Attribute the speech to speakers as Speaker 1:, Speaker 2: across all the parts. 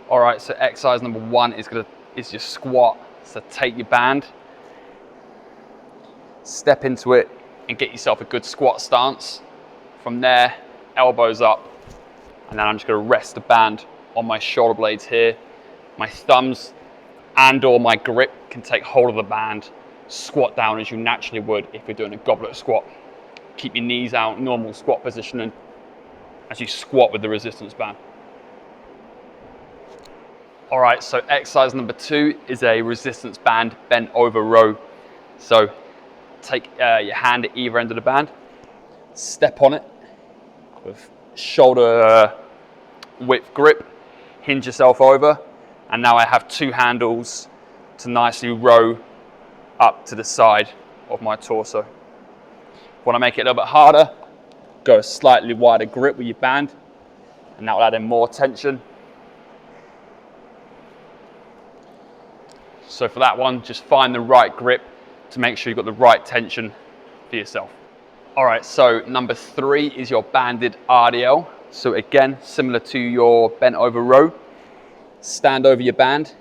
Speaker 1: All right, so exercise number 1 is your squat. So take your band, step into it, and get yourself a good squat stance. From there, elbows up, and then I'm just going to rest the band on my shoulder blades here. My thumbs and or my grip can take hold of the band. Squat down as you naturally would if you're doing a goblet squat. Keep your knees out, normal squat positioning as you squat with the resistance band. All right, so exercise number 2 is a resistance band bent over row. So take your hand at either end of the band, step on it with shoulder width grip, hinge yourself over, and now I have 2 handles to nicely row up to the side of my torso. Want to make it a little bit harder, go a slightly wider grip with your band, and that will add in more tension. So for that one, just find the right grip to make sure you've got the right tension for yourself. All right, so number 3 is your banded RDL. So again, similar to your bent over row, stand over your band.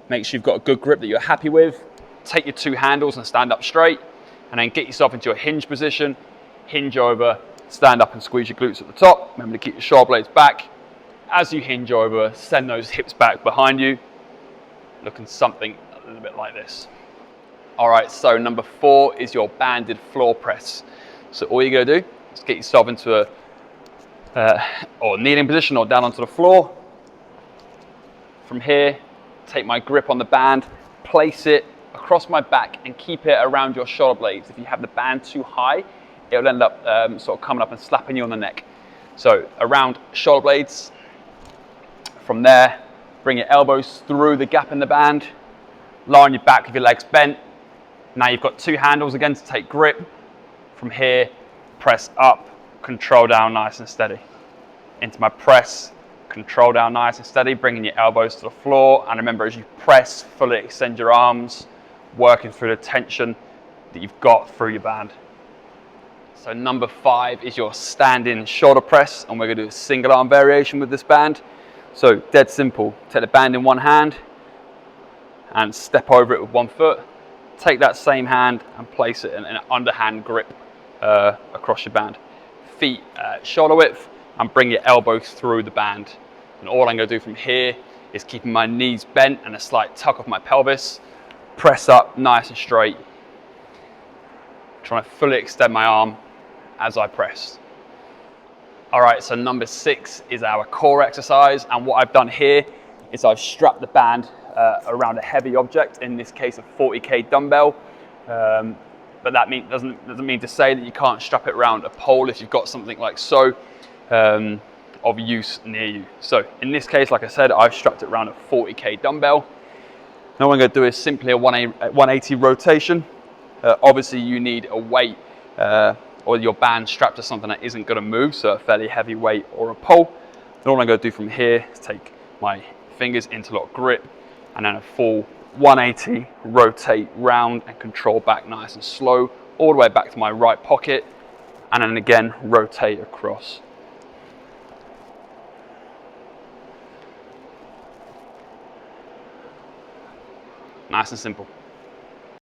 Speaker 1: Make sure you've got a good grip that you're happy with. Take your 2 handles and stand up straight, and then get yourself into a hinge position. Hinge over, stand up and squeeze your glutes at the top. Remember to keep your shoulder blades back. As you hinge over, send those hips back behind you, looking something a little bit like this. All right, so number 4 is your banded floor press. So all you're gonna do is get yourself into a kneeling position or down onto the floor. From here, take my grip on the band, place it across my back and keep it around your shoulder blades. If you have the band too high, it'll end up sort of coming up and slapping you on the neck. So around shoulder blades. From there, bring your elbows through the gap in the band, lie on your back with your legs bent. Now you've got 2 handles again to take grip. From here, press up, control down nice and steady. Into my press, control down nice and steady, bringing your elbows to the floor. And remember, as you press, fully extend your arms, working through the tension that you've got through your band. So number 5 is your standing shoulder press, and we're gonna do a single arm variation with this band. So dead simple, take the band in one hand and step over it with one foot. Take that same hand and place it in an underhand grip across your band. Feet shoulder width, and bring your elbows through the band. And all I'm gonna do from here is keeping my knees bent and a slight tuck of my pelvis. Press up nice and straight. Trying to fully extend my arm as I press. All right, so number 6 is our core exercise. And what I've done here is I've strapped the band around a heavy object, in this case a 40k dumbbell. But that doesn't mean to say that you can't strap it around a pole if you've got something like so of use near you. So in this case, like I said, I've strapped it around a 40k dumbbell. Now what I'm going to do is simply a 180 rotation. Obviously you need a weight or your band strapped to something that isn't going to move, so a fairly heavy weight or a pole. And all I'm going to do from here is take my fingers, interlock grip, and then a full 180, rotate round and control back nice and slow, all the way back to my right pocket, and then again rotate across. Nice and simple.